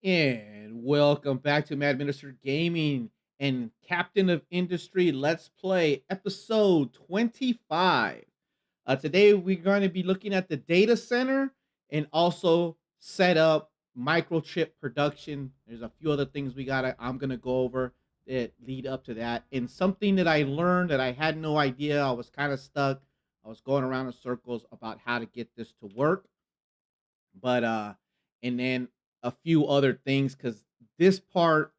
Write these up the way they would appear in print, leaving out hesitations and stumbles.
And welcome back to Maddminister Gaming and Captain of Industry Let's Play episode 25. Today we're going to be looking at the data center and also set up microchip production. There's a few other things I'm gonna go over that lead up to that. And something that I learned that I had no idea, I was kind of stuck. I was going around in circles about how to get this to work. But and then a few other things because this part,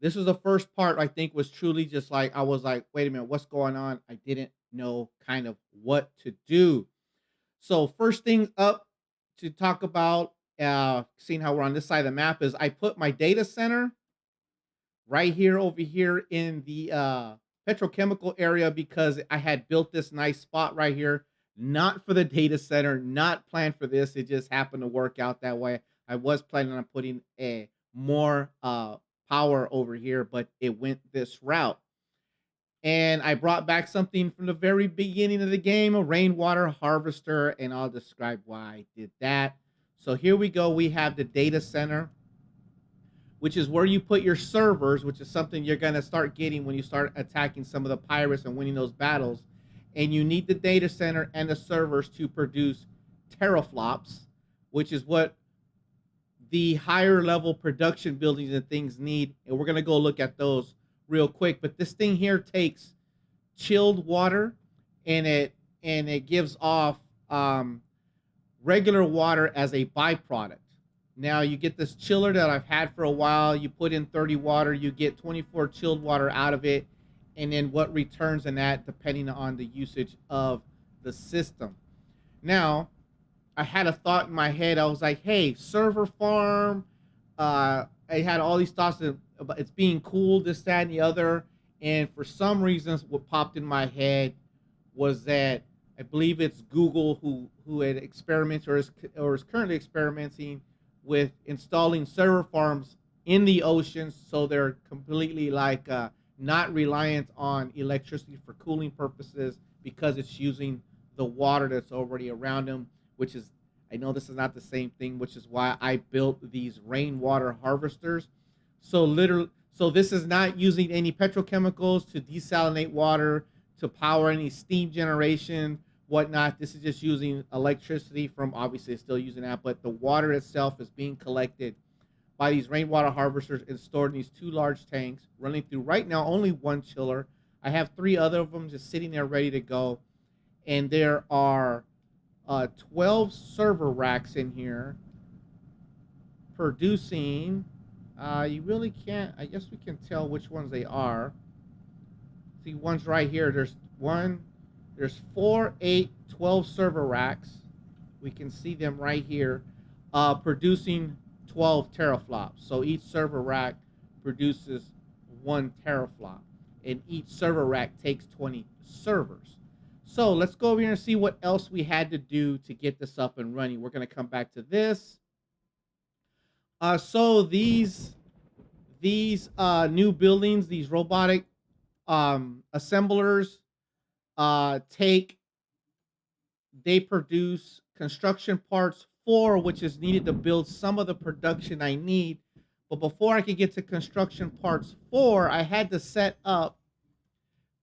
this was the first part I think was truly just like I was like, wait a minute, what's going on? I didn't know kind of what to do. So first thing up to talk about, seeing how we're on this side of the map, is I put my data center right here over here in the petrochemical area because I had built this nice spot right here, not for the data center, not planned for this. It just happened to work out that way. I was planning on putting a more power over here, but it went this route. And I brought back something from the very beginning of the game, a rainwater harvester, and I'll describe why I did that. So here we go. We have the data center, which is where you put your servers, which is something you're going to start getting when you start attacking some of the pirates and winning those battles. And you need the data center and the servers to produce teraflops, which is what the higher level production buildings and things need. And we're going to go look at those real quick. But this thing here takes chilled water and it gives off regular water as a byproduct. Now you get this chiller that I've had for a while. You put in 30 water, you get 24 chilled water out of it, and then what returns in that depending on the usage of the system. Now, I had a thought in my head. I was like, hey, server farm. I had all these thoughts about it's being cool, this, that, and the other. And for some reasons, what popped in my head was that I believe it's Google who had experimented or is currently experimenting with installing server farms in the oceans, so they're completely like not reliant on electricity for cooling purposes because it's using the water that's already around them. Which is, I know this is not the same thing, which is why I built these rainwater harvesters. So this is not using any petrochemicals to desalinate water to power any steam generation, whatnot. This is just using electricity from, obviously it's still using that, but the water itself is being collected by these rainwater harvesters and stored in these two large tanks running through right now only one chiller. I have three other of them just sitting there ready to go. And there are 12 server racks in here producing. You really can't, I guess we can tell which ones they are. See, one's right here. There's 4, 8, 12 server racks. We can see them right here, producing 12 teraflops. So each server rack produces 1 teraflop, and each server rack takes 20 servers. So let's go over here and see what else we had to do to get this up and running. We're going to come back to this. So these new buildings, these robotic assemblers, take they produce construction parts for which is needed to build some of the production I need. But before I could get to construction parts 4, I had to set up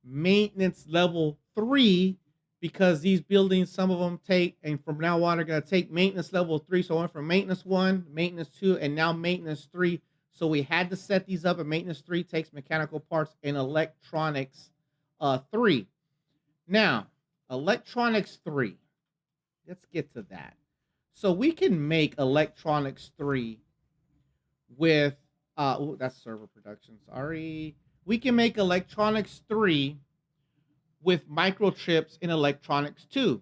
maintenance level 3 because these buildings, some of them take, and from now on are going to take maintenance level 3. So I went from maintenance 1, maintenance 2, and now maintenance 3. So we had to set these up, and maintenance 3 takes mechanical parts and electronics 3. Now, electronics 3. Let's get to that. So we can make electronics 3 with that's server production. Sorry. We can make electronics 3 with microchips in electronics 2.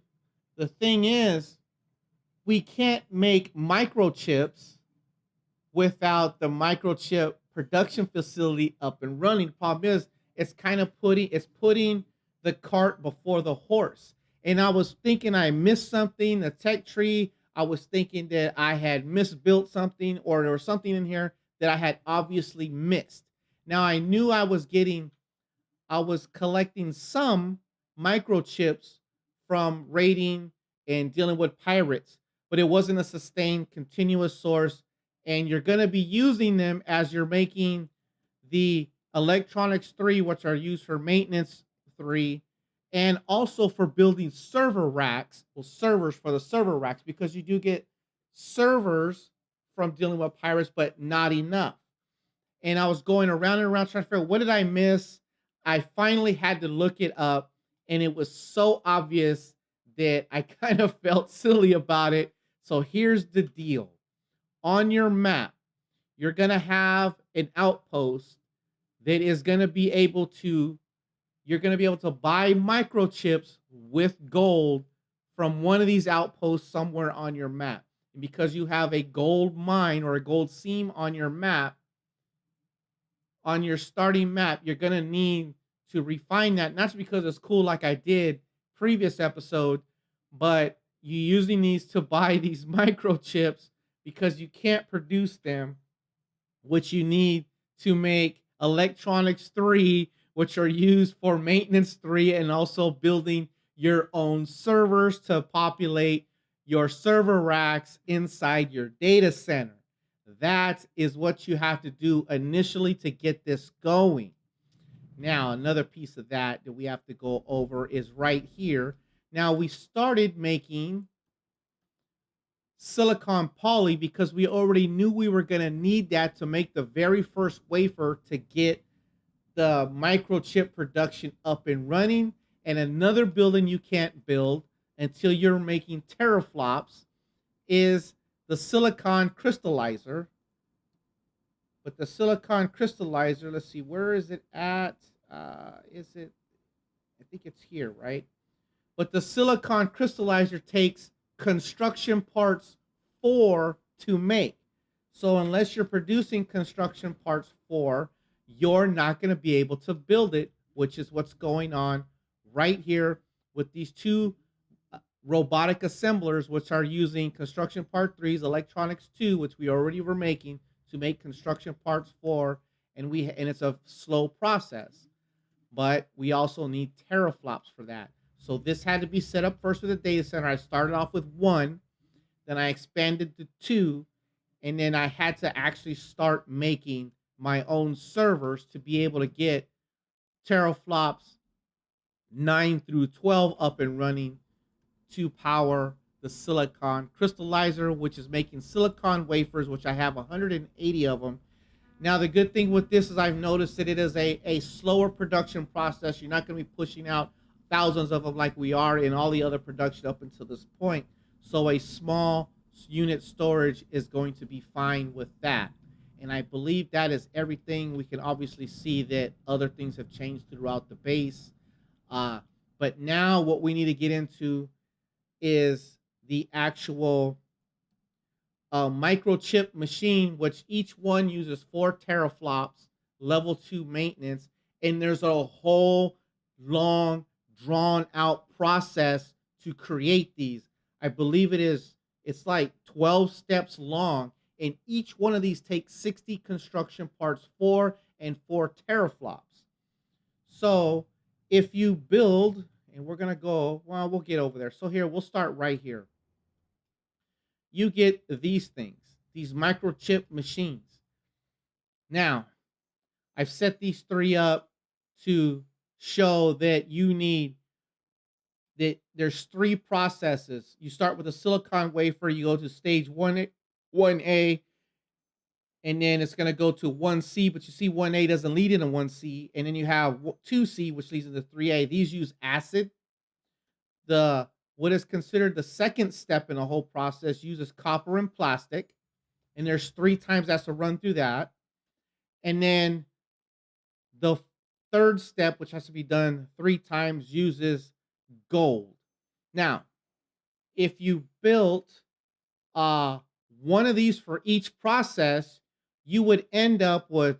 The thing is, we can't make microchips without the microchip production facility up and running. The problem is, it's kind of putting the cart before the horse. And I was thinking I missed something, the tech tree. I was thinking that I had misbuilt something, or there was something in here that I had obviously missed. Now I knew I was collecting some microchips from raiding and dealing with pirates, but it wasn't a sustained, continuous source. and you're going to be using them as you're making the electronics 3, which are used for maintenance 3, and also for building server racks, well, servers for the server racks, because you do get servers from dealing with pirates, but not enough. And I was going around and around trying to figure out what did I miss. I finally had to look it up, and it was so obvious that I kind of felt silly about it. So here's the deal: on your map, you're going to have an outpost that is going to be able to, you're going to be able to buy microchips with gold from one of these outposts somewhere on your map. And because you have a gold mine or a gold seam on your map, on your starting map, you're going to need to refine that. Not just because it's cool like I did previous episode, but you usually need to buy these microchips because you can't produce them, which you need to make electronics 3, which are used for maintenance 3 and also building your own servers to populate your server racks inside your data center. That is what you have to do initially to get this going. Now, another piece of that we have to go over is right here. Now, we started making silicon poly because we already knew we were going to need that to make the very first wafer to get the microchip production up and running. And another building you can't build until you're making teraflops is the silicon crystallizer. But the silicon crystallizer, let's see, where is it at? Is it, I think it's here, right? But the silicon crystallizer takes construction parts 4 to make. So unless you're producing construction parts 4, you're not going to be able to build it, which is what's going on right here with these two robotic assemblers, which are using construction part 3's electronics 2, which we already were making, to make construction parts 4, and it's a slow process. But we also need teraflops for that. So this had to be set up first with a data center. I started off with 1, then I expanded to 2, and then I had to actually start making my own servers to be able to get teraflops 9 through 12 up and running to power the silicon crystallizer, which is making silicon wafers, which I have 180 of them. Now, the good thing with this is I've noticed that it is a slower production process. You're not going to be pushing out thousands of them like we are in all the other production up until this point. So a small unit storage is going to be fine with that. And I believe that is everything. We can obviously see that other things have changed throughout the base. But now what we need to get into is the actual microchip machine, which each one uses 4 teraflops, level 2 maintenance, and there's a whole long, drawn out process to create these. I believe it's like 12 steps long, and each one of these takes 60 construction parts, 4 and 4 teraflops. So if you build, and we're gonna go, well, we'll get over there. So here, we'll start right here. You get these things, these microchip machines. Now, I've set these 3 up to show that you need that there's 3 processes. You start with a silicon wafer, you go to stage 1A, and then it's going to go to 1C, but you see 1A doesn't lead into 1C, and then you have 2C, which leads into 3A. These use acid. The what is considered the second step in the whole process uses copper and plastic, and there's 3 times that's to run through that. And then the third step, which has to be done 3 times, uses gold. Now, if you built one of these for each process, you would end up with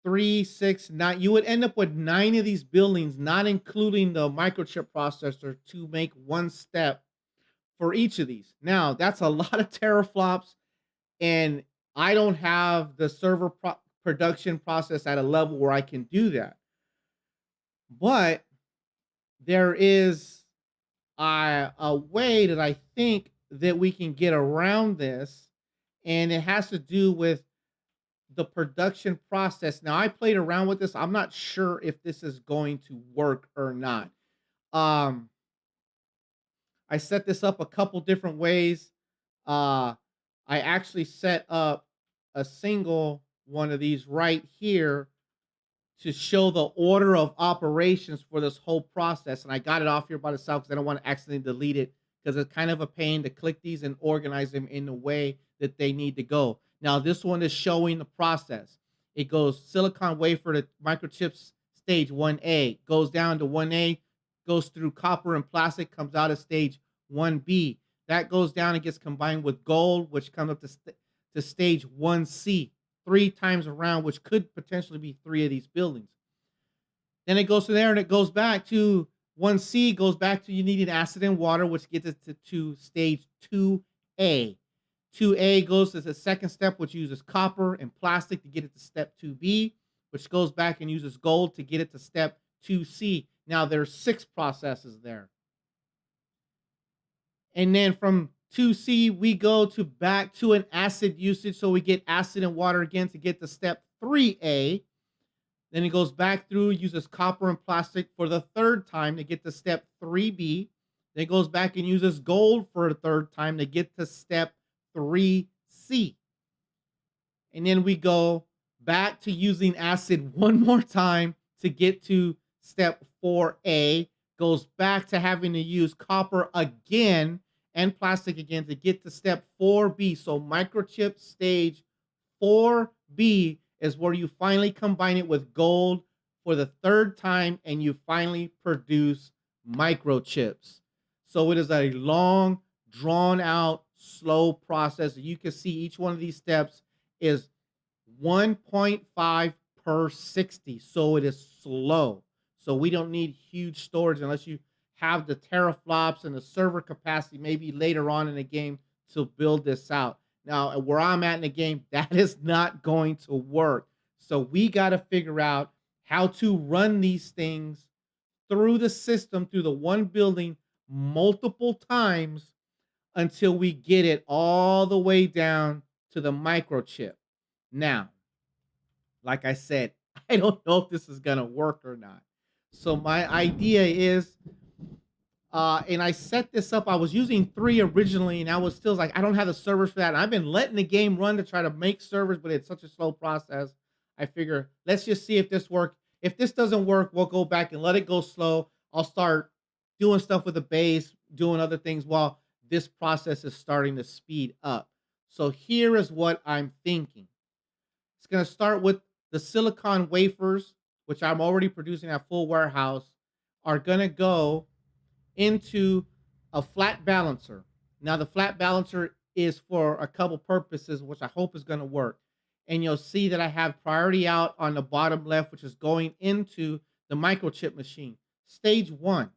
3, 6, 9. You would end up with 9 of these buildings, not including the microchip processor, to make one step for each of these. Now, that's a lot of teraflops, and I don't have the server production process at a level where I can do that. But there is a way that I think that we can get around this, and it has to do with the production process. Now, I played around with this. I'm not sure if this is going to work or not. Um, I set this up a couple different ways. Uh, I actually set up a single one of these right here to show the order of operations for this whole process. And I got it off here by itself because I don't want to accidentally delete it because it's kind of a pain to click these and organize them in the way that they need to go. Now, this one is showing the process. It goes silicon wafer to microchips stage 1A, goes down to 1A, goes through copper and plastic, comes out of stage 1B. That goes down and gets combined with gold, which comes up to stage 1C, 3 times around, which could potentially be 3 of these buildings. Then it goes to there and it goes back to 1C, goes back to you needing acid and water, which gets it to stage 2A. 2A goes to the second step, which uses copper and plastic to get it to step 2B, which goes back and uses gold to get it to step 2C. Now there's 6 processes there. And then from 2C, we go to back to an acid usage. So we get acid and water again to get to step 3A. Then it goes back through, uses copper and plastic for the third time to get to step 3B. Then it goes back and uses gold for a third time to get to step 3C. And then we go back to using acid one more time to get to step 4A. Goes back to having to use copper again and plastic again to get to step 4B. So microchip stage 4B is where you finally combine it with gold for the third time and you finally produce microchips. So it is a long, drawn out, slow process. You can see each one of these steps is 1.5 per 60. So it is slow. So we don't need huge storage unless you have the teraflops and the server capacity maybe later on in the game to build this out. Now, where I'm at in the game, that is not going to work. So we got to figure out how to run these things through the system, through the one building multiple times until we get it all the way down to the microchip. Now, like I said, I don't know if this is going to work or not. So my idea is, and I set this up. I was using 3 originally, and I was still like, I don't have the servers for that. And I've been letting the game run to try to make servers, but it's such a slow process. I figure let's just see if this works. If this doesn't work, we'll go back and let it go slow. I'll start doing stuff with the base, doing other things while this process is starting to speed up. So here is what I'm thinking. It's going to start with the silicon wafers, which I'm already producing at full warehouse, are going to go into a flat balancer. Now, the flat balancer is for a couple purposes, which I hope is going to work. And you'll see that I have priority out on the bottom left, which is going into the microchip machine. Stage 1.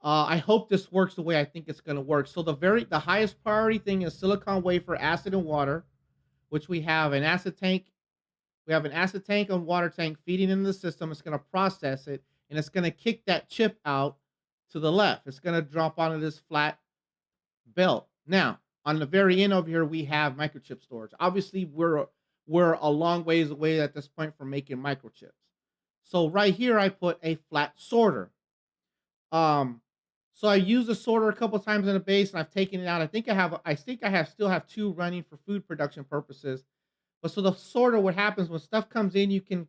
I hope this works the way I think it's going to work. So the highest priority thing is silicon wafer, acid and water, which we have an acid tank. We have an acid tank and water tank feeding into the system. It's going to process it, and it's going to kick that chip out to the left. It's going to drop onto this flat belt. Now, on the very end over here, we have microchip storage. Obviously, we're a long ways away at this point from making microchips. So right here, I put a flat sorter. So I used the sorter a couple times in the base, and I've taken it out. I still have 2 running for food production purposes. But so the sorter, what happens when stuff comes in, you can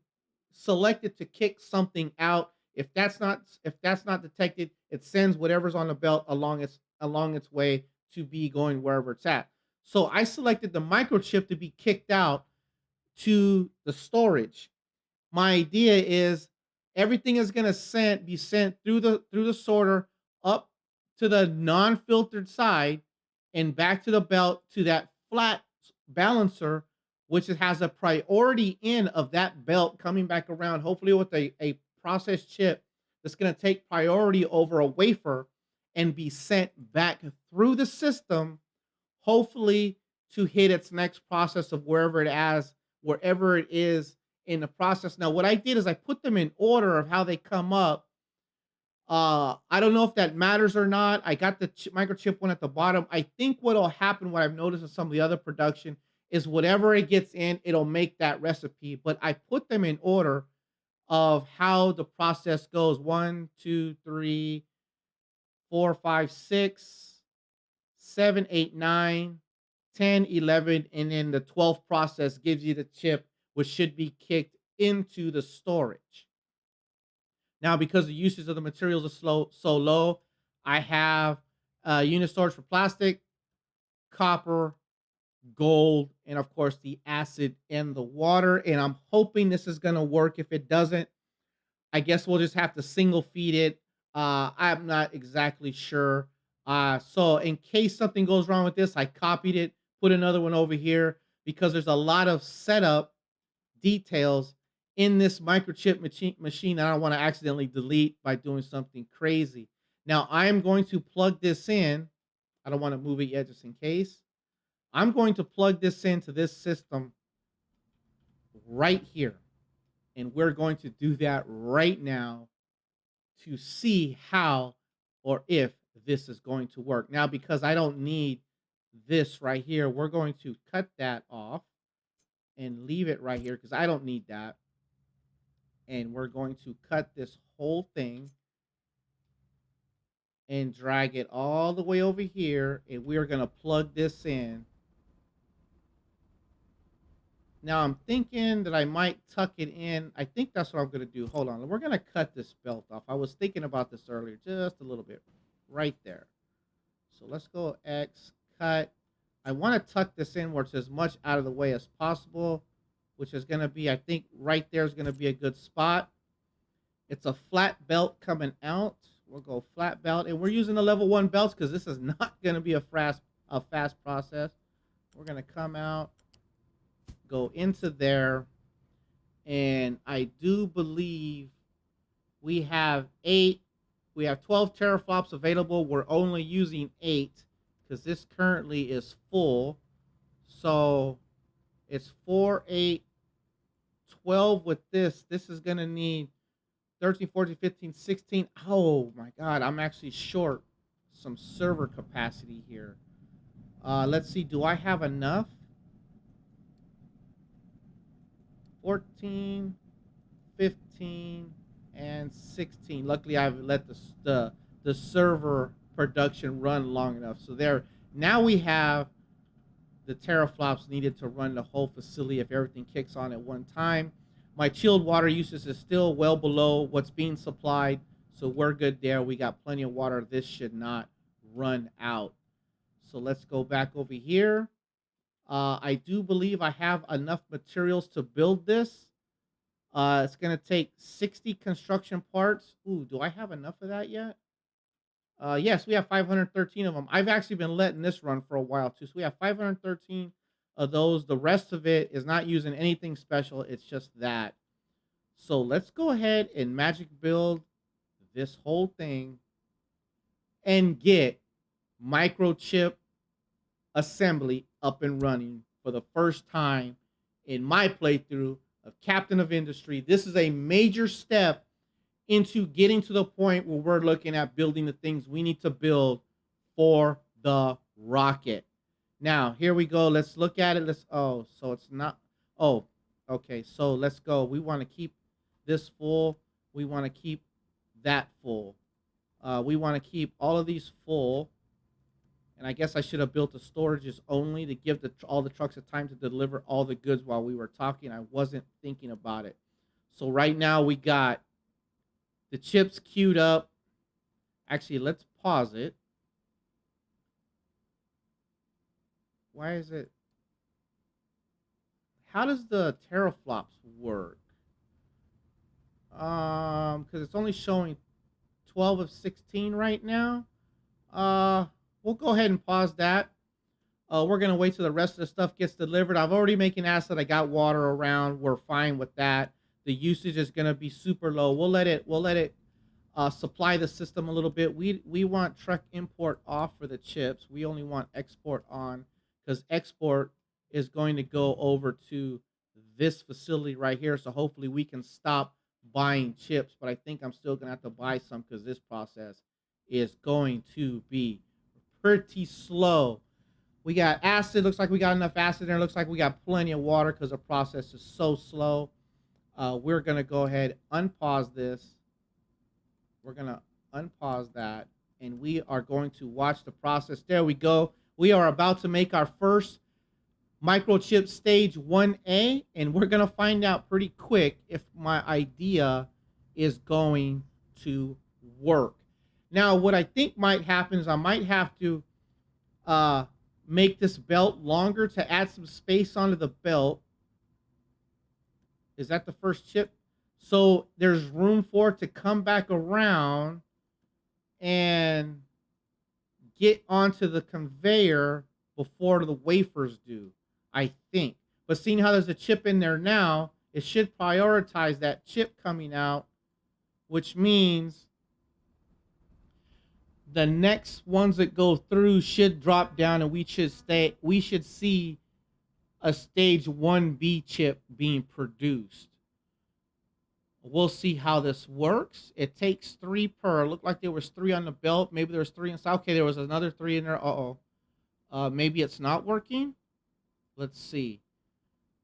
select it to kick something out. If that's not detected, it sends whatever's on the belt along its way to be going wherever it's at. So I selected the microchip to be kicked out to the storage. My idea is everything is going to be sent through the sorter up to the non-filtered side and back to the belt to that flat balancer, which it has a priority in of that belt coming back around, hopefully with a processed chip that's going to take priority over a wafer and be sent back through the system, hopefully to hit its next process of wherever it is in the process. Now, what I did is I put them in order of how they come up. I don't know if that matters or not. I got the microchip one at the bottom. I think what'll happen, what I've noticed in some of the other production, is whatever it gets in, it'll make that recipe. But I put them in order of how the process goes: one, two, three, four, five, six, 7, 8, 9, 10, 11, and then the 12th process gives you the chip, which should be kicked into the storage. Now, because the usage of the materials are so low, I have unit storage for plastic, copper, gold, and of course the acid and the water. And I'm hoping this is going to work. If it doesn't, I guess we'll just have to single feed it. I'm not exactly sure. So in case something goes wrong with this, I copied it, put another one over here because there's a lot of setup details in this microchip machine that I don't want to accidentally delete by doing something crazy. Now I am going to plug this in. I don't want to move it yet just in case. I'm going to plug this into this system right here. And we're going to do that right now to see how or if this is going to work. Now, because I don't need this right here, we're going to cut that off and leave it right here because I don't need that. And we're going to cut this whole thing and drag it all the way over here. And we are going to plug this in. Now I'm thinking that I might tuck it in. I think that's what I'm going to do. Hold on. We're going to cut this belt off. I was thinking about this earlier, just a little bit right there. So let's go X, cut. I want to tuck this in where it's as much out of the way as possible, which is going to be, I think right there is going to be a good spot. It's a flat belt coming out. We'll go flat belt. And we're using the level 1 belts because this is not going to be a fast process. We're going to come out, go into there, and I do believe we have 12 teraflops available. We're only using 8 because this currently is full. So it's 4, 8, 12 with this. This is going to need 13, 14, 15, 16. Oh my God, I'm actually short some server capacity here. Let's see, do I have enough? 14, 15, and 16. Luckily, I've let the server production run long enough. So there, now we have the teraflops needed to run the whole facility if everything kicks on at one time. My chilled water usage is still well below what's being supplied, so we're good there. We got plenty of water. This should not run out. So let's go back over here. I do believe I have enough materials to build this. It's going to take 60 construction parts. Ooh, do I have enough of that yet? Yes, we have 513 of them. I've actually been letting this run for a while too. So we have 513 of those. The rest of it is not using anything special. It's just that. So let's go ahead and magic build this whole thing and get microchip assembly up and running for the first time in my playthrough of Captain of Industry. This is a major step into getting to the point where we're looking at building the things we need to build for the rocket. Now, here we go. Let's look at it. So it's not, oh, okay. So let's go. We want to keep this full. We want to keep that full. We want to keep all of these full. And I guess I should have built the storages only to give all the trucks a time to deliver all the goods while we were talking. I wasn't thinking about it. So right now we got the chips queued up. Actually, let's pause it. Why is it? How does the teraflops work? Because it's only showing 12 of 16 right now. We'll go ahead and pause that. We're gonna wait till the rest of the stuff gets delivered. I've already making acid. I got water around. We're fine with that. The usage is gonna be super low. We'll let it supply the system a little bit. We want truck import off for the chips. We only want export on because export is going to go over to this facility right here. So hopefully we can stop buying chips, but I think I'm still gonna have to buy some because this process is going to be pretty slow. We got acid. Looks like we got enough acid there. Looks like we got plenty of water because the process is so slow. We're gonna go ahead unpause this. We're gonna unpause that, and we are going to watch the process. There we go. We are about to make our first microchip stage 1A, and we're going to find out pretty quick if my idea is going to work. Now, what I think might happen is I might have to uh, make this belt longer to add some space onto the belt. Is that the first chip? So there's room for it to come back around and get onto the conveyor before the wafers do, I think. But seeing how there's a chip in there now, it should prioritize that chip coming out, which means the next ones that go through should drop down and we should see a stage 1B chip being produced. We'll see how this works. It takes 3 per. Looked like there was 3 on the belt. Maybe there was 3 inside. Okay, there was another 3 in there. Maybe it's not working. Let's see.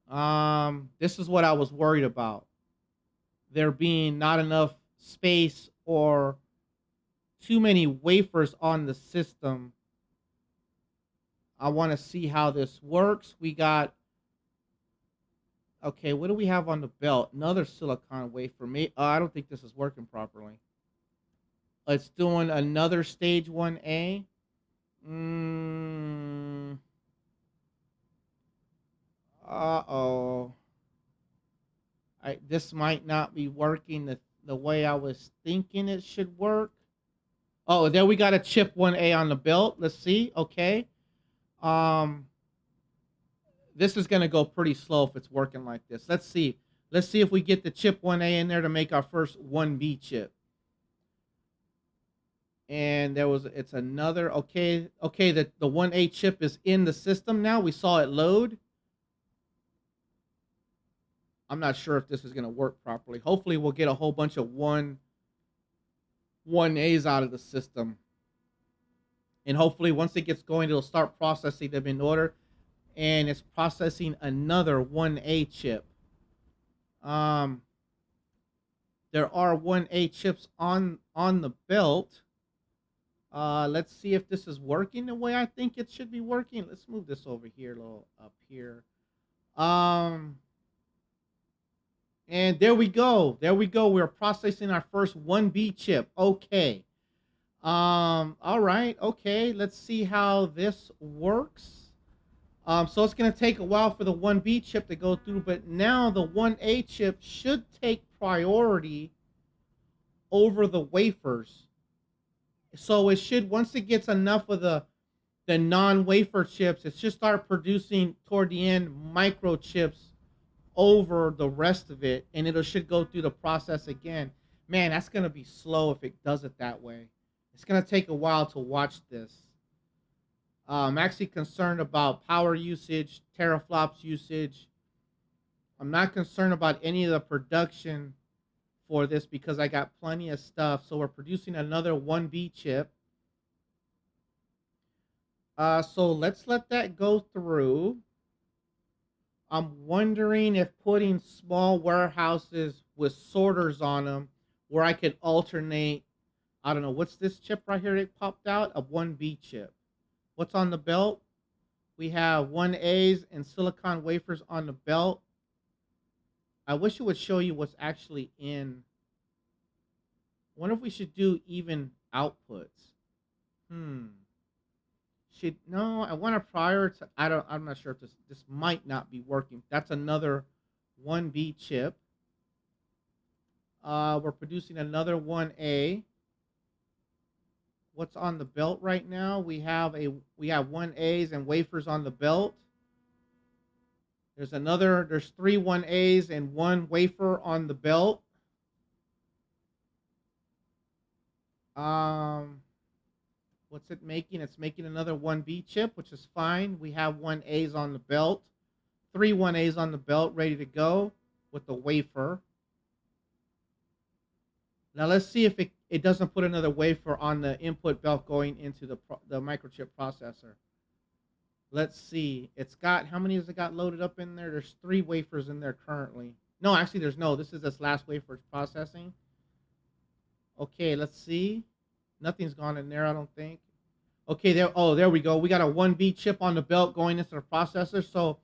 This is what I was worried about. There being not enough space or too many wafers on the system. I want to see how this works. We got, okay, what do we have on the belt? Another silicon wafer. I don't think this is working properly. It's doing another stage 1A. Uh-oh. This might not be working the way I was thinking it should work. Oh, there we got a chip 1A on the belt. Let's see. Okay. This is going to go pretty slow if it's working like this. Let's see. Let's see if we get the chip 1A in there to make our first 1B chip. And it's another, okay, the 1A chip is in the system now. We saw it load. I'm not sure if this is going to work properly. Hopefully we'll get a whole bunch of 1As out of the system. And hopefully once it gets going, it'll start processing them in order. And it's processing another 1A chip. There are 1A chips on the belt. Let's see if this is working the way I think it should be working. Let's move this over here a little up here. And there we go. There we go. We're processing our first 1B chip. Okay. All right. Okay. Let's see how this works. So it's going to take a while for the 1B chip to go through, but now the 1A chip should take priority over the wafers. So it should, once it gets enough of the non-wafer chips, it should start producing toward the end microchips over the rest of it, and it should go through the process again. Man, that's going to be slow if it does it that way. It's going to take a while to watch this. I'm actually concerned about power usage, teraflops usage. I'm not concerned about any of the production for this because I got plenty of stuff. So we're producing another 1B chip. So let's let that go through. I'm wondering if putting small warehouses with sorters on them where I could alternate, I don't know, what's this chip right here that popped out? A 1B chip. What's on the belt? We have 1As and silicon wafers on the belt. I wish it would show you what's actually in. I wonder if we should do even outputs. No, I want to prioritize. I'm not sure if this might not be working. That's another 1B chip. We're producing another 1A. What's on the belt right now? We have 1As and wafers on the belt. There's 3 1As and 1 wafer on the belt. What's it making? It's making another 1B chip, which is fine. We have 1As on the belt. 3 1As on the belt ready to go with the wafer. Now let's see if it doesn't put another wafer on the input belt going into the microchip processor. Let's see. It's got, how many has it got loaded up in there? There's 3 wafers in there currently. No, actually there's no. This is this last wafer it's processing. Okay, let's see. Nothing's gone in there, I don't think. Okay, there. Oh, there we go. We got a 1B chip on the belt going into the processor, so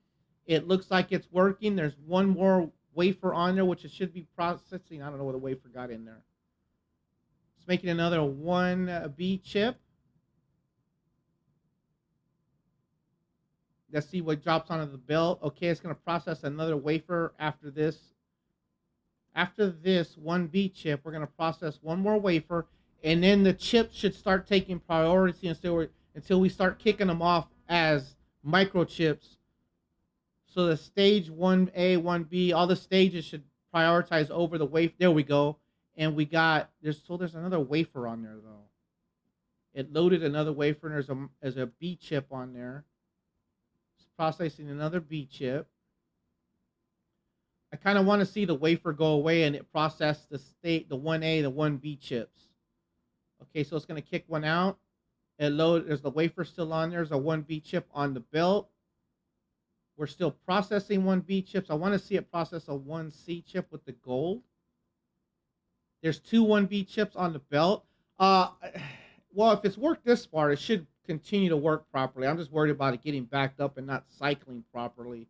it looks like it's working. There's one more wafer on there, which it should be processing. I don't know what the wafer got in there. It's making another 1B chip. Let's see what drops onto the belt. Okay, it's going to process another wafer after this. After this 1B chip, we're going to process one more wafer, and then the chips should start taking priority until we start kicking them off as microchips. So the stage 1A, 1B, all the stages should prioritize over the wafer. There we go. And we got, there's another wafer on there, though. It loaded another wafer, and there's a B chip on there. Processing another B chip. I kind of want to see the wafer go away and it process the 1A, the 1B chips. Okay, so it's going to kick one out. There's the wafer still on there. There's a 1B chip on the belt. We're still processing 1B chips. I want to see it process a 1C chip with the gold. There's 2 1B chips on the belt. Well, if it's worked this far, it should continue to work properly. I'm just worried about it getting backed up and not cycling properly.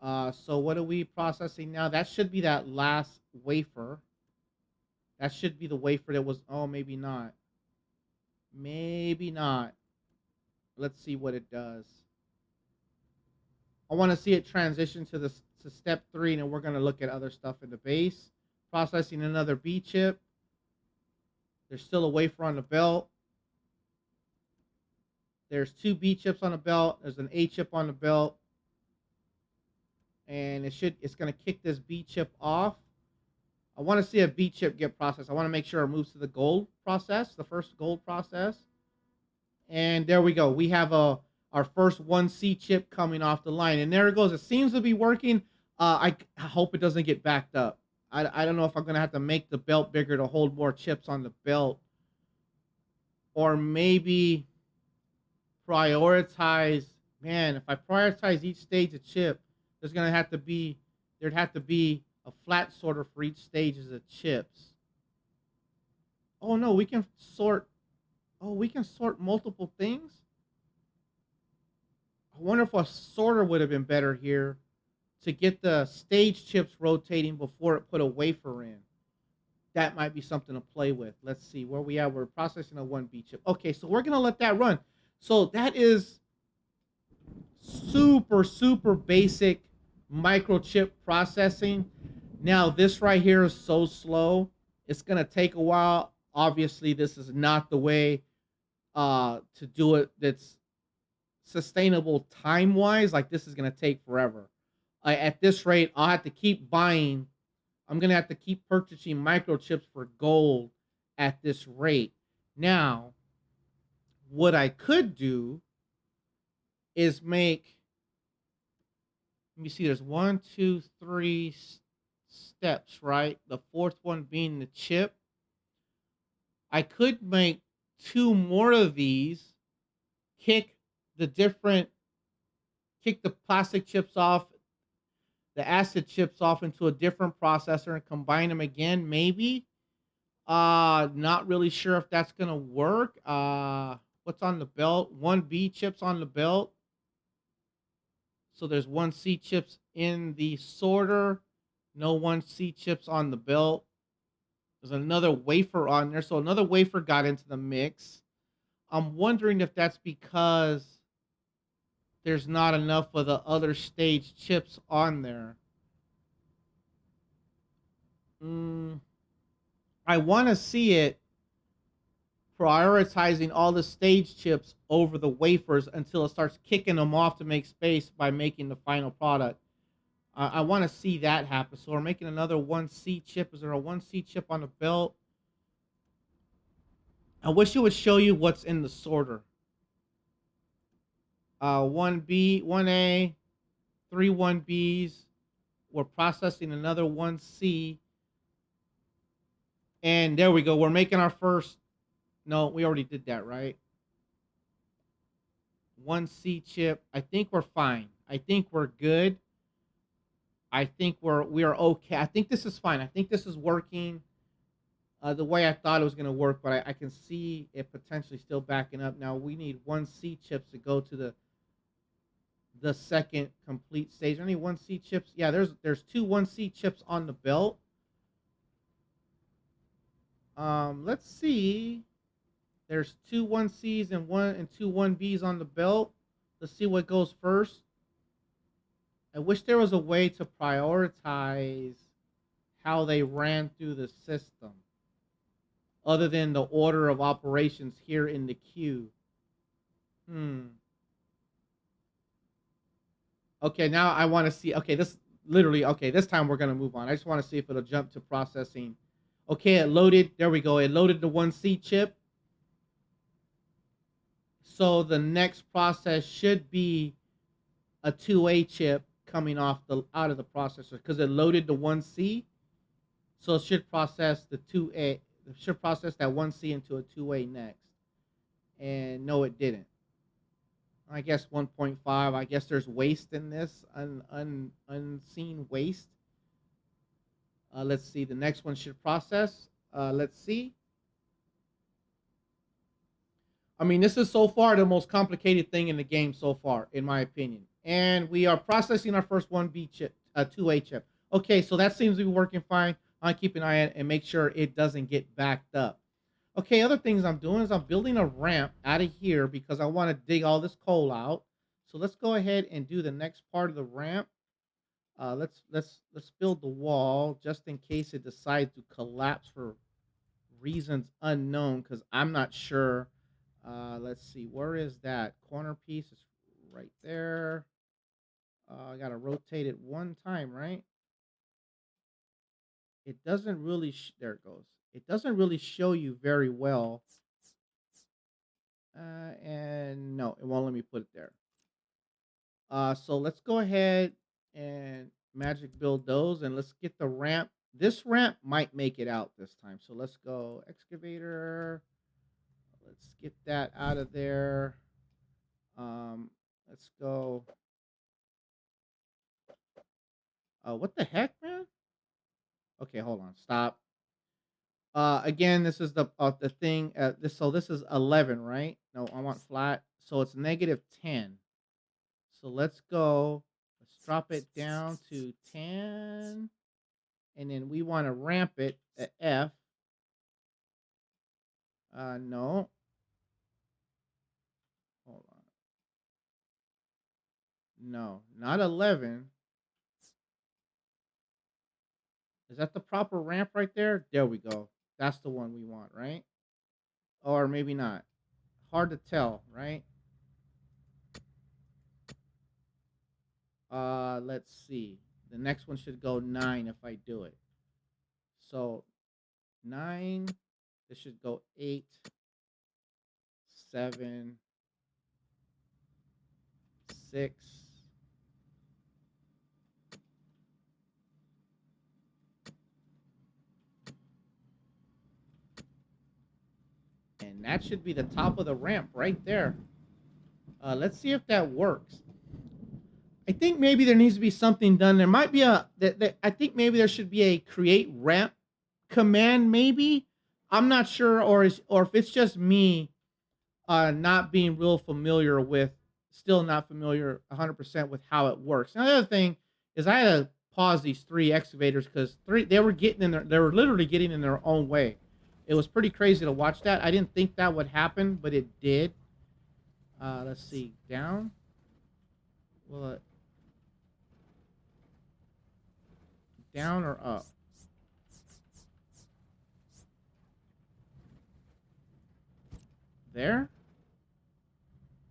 So what are we processing now? That should be that last wafer. That should be the wafer that was, oh, maybe not. Maybe not. Let's see what it does. I want to see it transition to step 3, and then we're going to look at other stuff in the base. Processing another B chip. There's still a wafer on the belt. There's 2 B chips on the belt. There's an A chip on the belt. And it's going to kick this B chip off. I want to see a B chip get processed. I want to make sure it moves to the gold process, the first gold process. And there we go. We have our first 1C chip coming off the line. And there it goes. It seems to be working. I hope it doesn't get backed up. I don't know if I'm going to have to make the belt bigger to hold more chips on the belt. Or maybe prioritize. Man, if I prioritize each stage of chip, there'd have to be a flat sorter for each stage of the chips. Oh no, we can sort. Oh, we can sort multiple things. I wonder if a sorter would have been better here to get the stage chips rotating before it put a wafer in. That might be something to play with. Let's see where we are. We're processing a 1B chip. Okay, so we're gonna let that run. So that is super, super basic microchip processing. Now this right here is so slow. It's gonna take a while. Obviously, this is not the way to do it. That's sustainable time-wise. Like this is gonna take forever. At this rate, I'll have to keep buying. I'm gonna have to keep purchasing microchips for gold at this rate. Now, what I could do is make, let me see, there's 1, 2, 3 steps, right? The fourth one being the chip. I could make 2 more of these, kick the plastic chips off, the acid chips off into a different processor and combine them again, maybe. Not really sure if that's gonna work. What's on the belt? 1B chips on the belt. So there's 1C chips in the sorter. No 1C chips on the belt. There's another wafer on there. So another wafer got into the mix. I'm wondering if that's because there's not enough of the other stage chips on there. I want to see it prioritizing all the stage chips over the wafers until it starts kicking them off to make space by making the final product. I want to see that happen. So we're making another 1C chip. Is there a 1C chip on the belt? I wish it would show you what's in the sorter. 1B, 1A, 3 1Bs. We're processing another 1C. And there we go. We're making our first. No, we already did that, right? 1C chip. I think we're fine. I think we're good. I think we are okay. I think this is fine. I think this is working the way I thought it was going to work, but I can see it potentially still backing up. Now we need 1C chips to go to the second complete stage. Only 1C chips. Yeah, there's two 1C chips on the belt. Let's see. There's two 1Cs and two 1Bs on the belt. Let's see what goes first. I wish there was a way to prioritize how they ran through the system other than the order of operations here in the queue. Okay, now I want to see. Okay, this literally, okay, this time we're going to move on. I just want to see if it'll jump to processing. Okay, it loaded. There we go. It loaded the 1C chip. So the next process should be a 2A chip coming off out of the processor because it loaded the 1C. So it should process the 2A. It should process that 1C into a 2A next. And no, it didn't. I guess 1.5. I guess there's waste in this, unseen waste. Let's see. The next one should process. Let's see. I mean, this is so far the most complicated thing in the game so far, in my opinion. And we are processing our first 1B chip, 2A chip. Okay, so that seems to be working fine. I'll keep an eye on it and make sure it doesn't get backed up. Okay, other things I'm doing is I'm building a ramp out of here because I want to dig all this coal out. So let's go ahead and do the next part of the ramp. Let's build the wall just in case it decides to collapse for reasons unknown because I'm not sure. Let's see, where is that corner piece? It's right there. I gotta rotate it one time, right? It doesn't really. There it goes. It doesn't really show you very well. And no, it won't let me put it there. So let's go ahead and magic build those, and let's get the ramp. This ramp might make it out this time. So let's go excavator. Let's get that out of there. Let's go. What the heck, man? Okay, hold on. Stop. Again, this is the thing. This is 11, right? No, I want flat. So it's -10. So let's go. Let's drop it down to 10, and then we want to ramp it at F. No. Hold on. No, not 11. Is that the proper ramp right there? There we go. That's the one we want, right? Or maybe not. Hard to tell, right? Let's see. The next one should go 9 if I do it. So 9. This should go 8, 7, 6. And that should be the top of the ramp right there. Let's see if that works. I think maybe there needs to be something done. There might be I think maybe there should be a create ramp command. Maybe I'm not sure, or if it's just me not being real familiar with, still not familiar 100% with how it works. Now, the other thing is I had to pause these 3 excavators because they were literally getting in their own way. It was pretty crazy to watch that. I didn't think that would happen, but it did. Let's see, down. Well, down or up? There.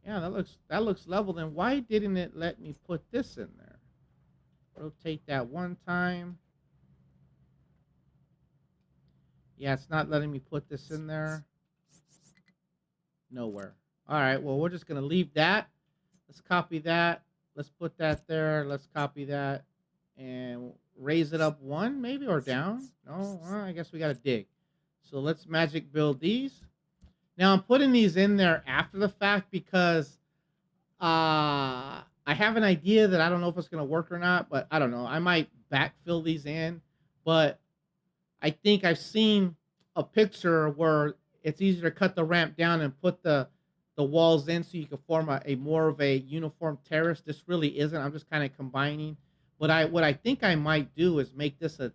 Yeah, that looks level. Then why didn't it let me put this in there? Rotate that one time. Yeah, it's not letting me put this in there. Nowhere. All right, well, we're just going to leave that. Let's copy that. Let's put that there. Let's copy that and raise it up 1 maybe, or down. No, well, I guess we got to dig. So let's magic build these. Now I'm putting these in there after the fact because I have an idea that I don't know if it's gonna work or not, but I don't know. I might backfill these in, but I think I've seen a picture where it's easier to cut the ramp down and put the walls in so you can form a more of a uniform terrace. This really isn't. I'm just kind of combining. What I think I might do is make this a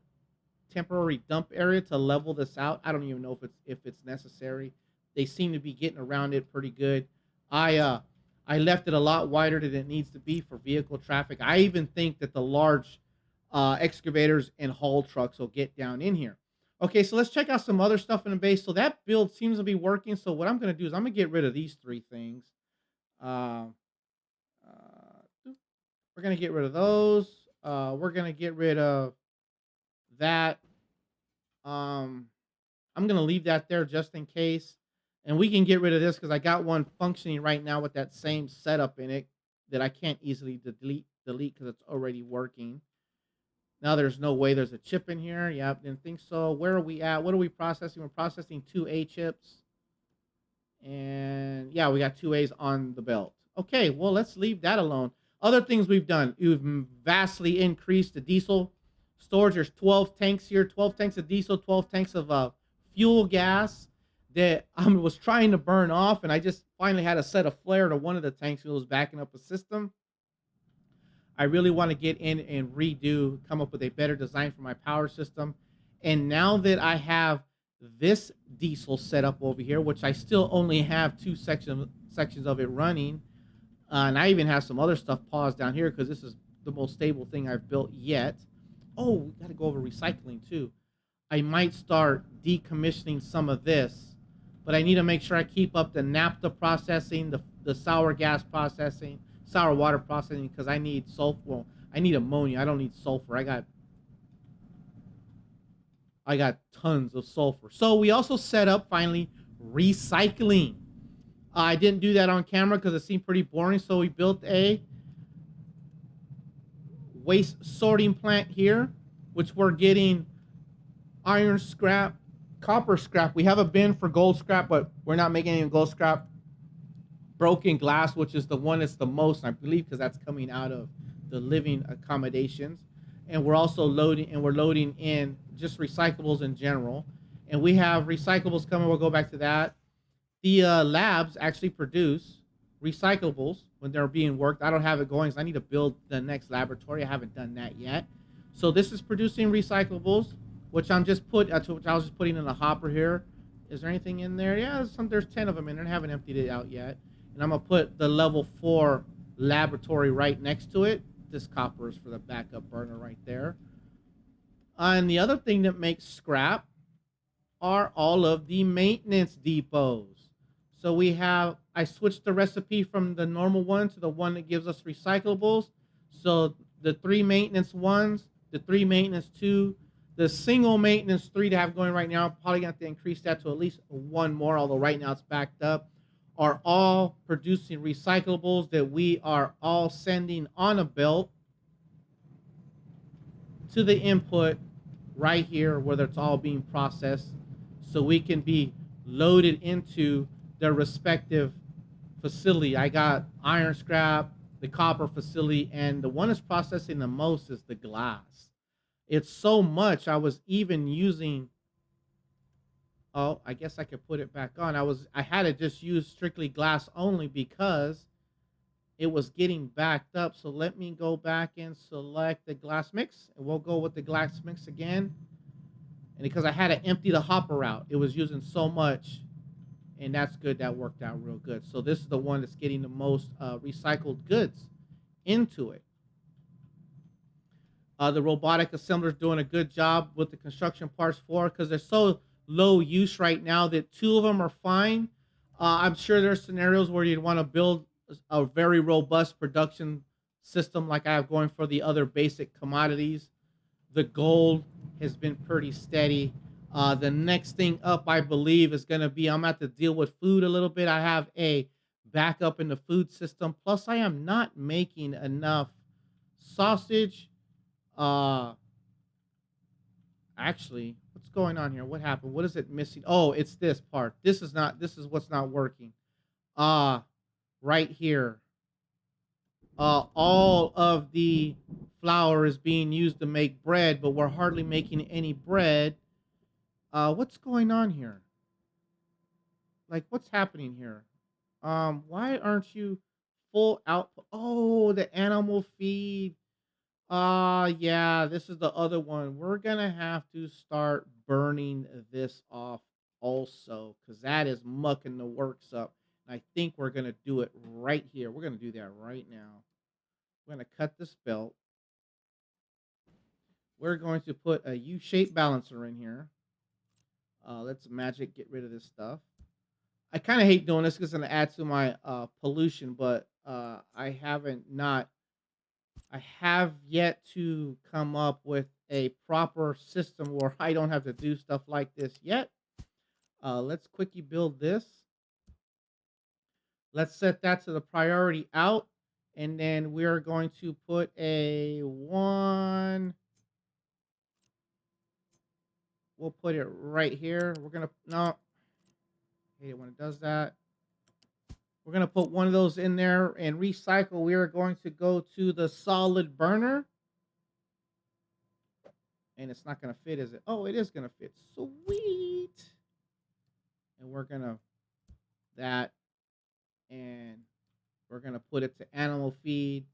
temporary dump area to level this out. I don't even know if it's necessary. They seem to be getting around it pretty good. I uh I left it a lot wider than it needs to be for vehicle traffic. I even think that the large excavators and haul trucks will get down in here. Okay, so let's check out some other stuff in the base. So that build seems to be working. So what I'm going to do is I'm going to get rid of these three things. Uh, we're going to get rid of those. We're going to get rid of that. Um, I'm gonna leave that there just in case, and we can get rid of this because I got one functioning right now with that same setup in it that I can't easily delete because it's already working. Now there's no way there's a chip in here. Yep, didn't think so. Where are we at? What are we processing? We're processing two A chips. And yeah, we got two A's on the belt. Okay, well, let's leave that alone. Other things we've done, we've vastly increased the diesel storage. There's 12 tanks here, 12 tanks of diesel, 12 tanks of fuel gas that I was trying to burn off. And I just finally had to set a flare to one of the tanks that was backing up a system. I really want to get in and redo, come up with a better design for my power system. And now that I have this diesel set up over here, which I still only have two sections of it running, and I even have some other stuff paused down here because this is the most stable thing I've built yet. Oh, we got to go over recycling too. I might start decommissioning some of this, but I need to make sure I keep up the naphtha processing, the sour gas processing, sour water processing, because I need sulfur. Well, I need ammonia. I don't need sulfur. I got tons of sulfur. So we also set up finally recycling. I didn't do that on camera because it seemed pretty boring. So we built a waste sorting plant here, which we're getting iron scrap, copper scrap. We have a bin for gold scrap, but we're not making any gold scrap. Broken glass, which is the one that's the most, I believe, because that's coming out of the living accommodations. And we're loading in just recyclables in general. And we have recyclables coming. We'll go back to that. The labs actually produce recyclables when they're being worked. I don't have it going, so I need to build the next laboratory. I haven't done that yet. So this is producing recyclables, which which I was just putting in a hopper here. Is there anything in there? Yeah, there's 10 of them in there. I haven't emptied it out yet. And I'm gonna put the level 4 laboratory right next to it. This copper is for the backup burner right there. And the other thing that makes scrap are all of the maintenance depots. So I switched the recipe from the normal one to the one that gives us recyclables. So the three maintenance ones, the three maintenance two, the single maintenance three to have going right now, probably going to have to increase that to at least one more, although right now it's backed up, are all producing recyclables that we are all sending on a belt to the input right here where it's all being processed so we can be loaded into their respective facility. I got iron scrap, the copper facility, and the one that's processing the most is the glass. It's so much. I was even using, oh, I guess I could put it back on. I had to just use strictly glass only because it was getting backed up. So let me go back and select the glass mix, and we'll go with the glass mix again. And because I had to empty the hopper out, it was using so much, and that's good. That worked out real good. So this is the one that's getting the most recycled goods into it. The robotic assembler is doing a good job with the construction parts for because they're so low use right now that two of them are fine. I'm sure there's scenarios where you'd want to build a very robust production system like I have going for the other basic commodities. The gold has been pretty steady. The next thing up, I believe, is going to be I'm going to have to deal with food a little bit. I have a backup in the food system. Plus, I am not making enough sausage, uh, Actually, what's going on here? What happened? What is it missing? Oh, it's this part. This is not. This is what's not working. Uh right here. All of the flour is being used to make bread, but we're hardly making any bread. What's going on here? Like, what's happening here? Why aren't you full output? Oh, the animal feed. Yeah, this is the other one. We're gonna have to start burning this off also, because that is mucking the works up. And I think we're gonna do it right here. We're gonna do that right now. We're gonna cut this belt. We're going to put a U-shaped balancer in here. Let's magic get rid of this stuff. I kind of hate doing this because it's gonna add to my pollution, but I have yet to come up with a proper system where I don't have to do stuff like this yet. Let's quickly build this. Let's set that to the priority out. And then we're going to put a one. We'll put it right here. We're going to, no, I hate it when it does that. We're going to put one of those in there and recycle. We are going to go to the solid burner. And it's not going to fit, is it? Oh, it is going to fit. Sweet. And we're going to that, and we're going to put it to animal feed.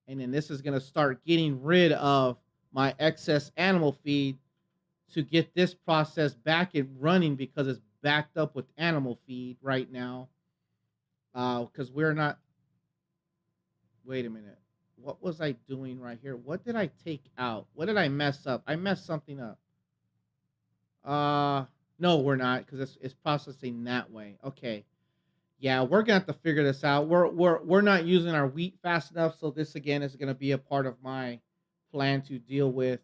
And then this is going to start getting rid of my excess animal feed to get this process back and running, because it's backed up with animal feed right now. Because we're not, wait a minute. What was I doing right here? What did I take out? What did I mess up? I messed something up. Uh, no, we're not, because it's processing that way. Okay. Yeah, we're gonna have to figure this out. We're not using our wheat fast enough, so this again is gonna be a part of my plan to deal with.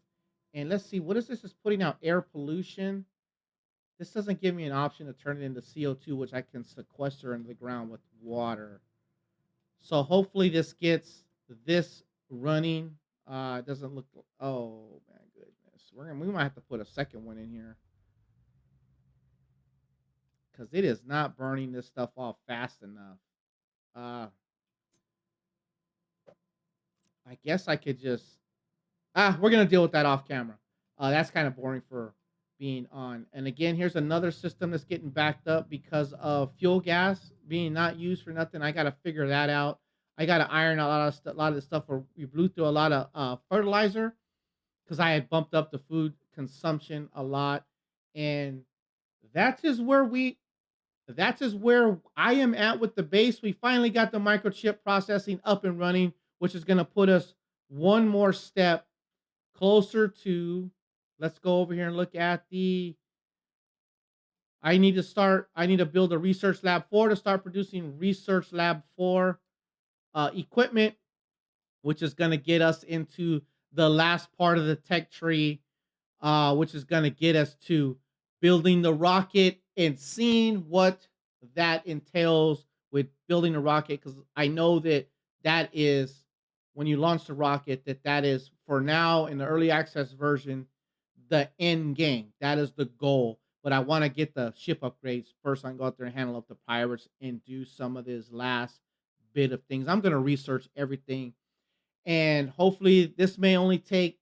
And let's see, what is this? Is putting out air pollution. This doesn't give me an option to turn it into CO2, which I can sequester into the ground with water. So hopefully this gets this running. It doesn't look. Oh my goodness, we might have to put a second one in here, because it is not burning this stuff off fast enough. Uh, I guess I could just we're gonna deal with that off camera. That's kind of boring for being on. And again, here's another system that's getting backed up because of fuel gas being not used for nothing. I gotta figure that out. I gotta iron out a lot of the stuff where we blew through a lot of fertilizer, because I had bumped up the food consumption a lot, and that is where we that is where I am at with the base. We finally got the microchip processing up and running, which is going to put us one more step closer to. Let's go over here and look at the. I need to build a research lab 4 to start producing research lab 4 equipment, which is going to get us into the last part of the tech tree, which is going to get us to building the rocket and seeing what that entails with building a rocket. Because I know that that is, when you launch the rocket, that is for now in the early access version the end game. That is the goal. But I want to get the ship upgrades first. I can go out there and handle up the pirates and do some of this last bit of things. I'm going to research everything, and hopefully this may only take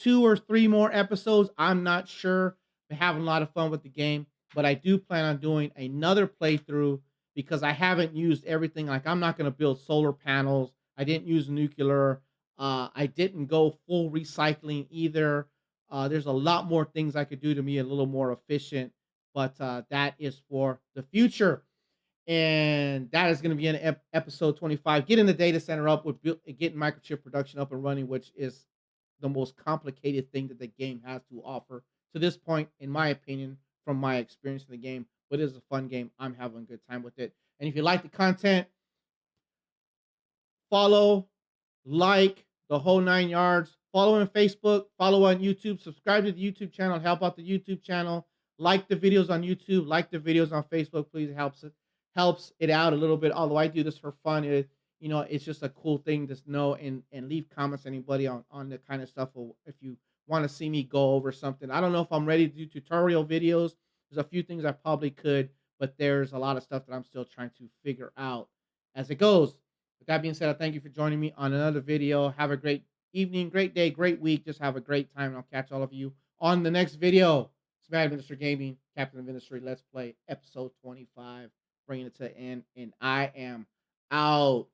2 or 3 more episodes. I'm not sure. I'm having a lot of fun with the game, but I do plan on doing another playthrough, because I haven't used everything. Like, I'm not going to build solar panels. I didn't use nuclear. I didn't go full recycling either. There's a lot more things I could do to be a little more efficient, but that is for the future. And that is going to be in episode 25. Getting the data center up with getting microchip production up and running, which is the most complicated thing that the game has to offer to this point, in my opinion, from my experience in the game. But it is a fun game. I'm having a good time with it. And if you like the content, follow, like, the whole 9 yards. Follow on Facebook, follow on YouTube, subscribe to the YouTube channel, help out the YouTube channel. Like the videos on YouTube, like the videos on Facebook, please. It helps it out a little bit. Although I do this for fun, it's just a cool thing to know, and leave comments anybody on the kind of stuff, or if you want to see me go over something. I don't know if I'm ready to do tutorial videos. There's a few things I probably could, but there's a lot of stuff that I'm still trying to figure out as it goes. With that being said, I thank you for joining me on another video. Have a great evening, great day, great week. Just have a great time, and I'll catch all of you on the next video. It's Maddminister Gaming, Captain of Industry. Let's play episode 25, bringing it to an end, and I am out.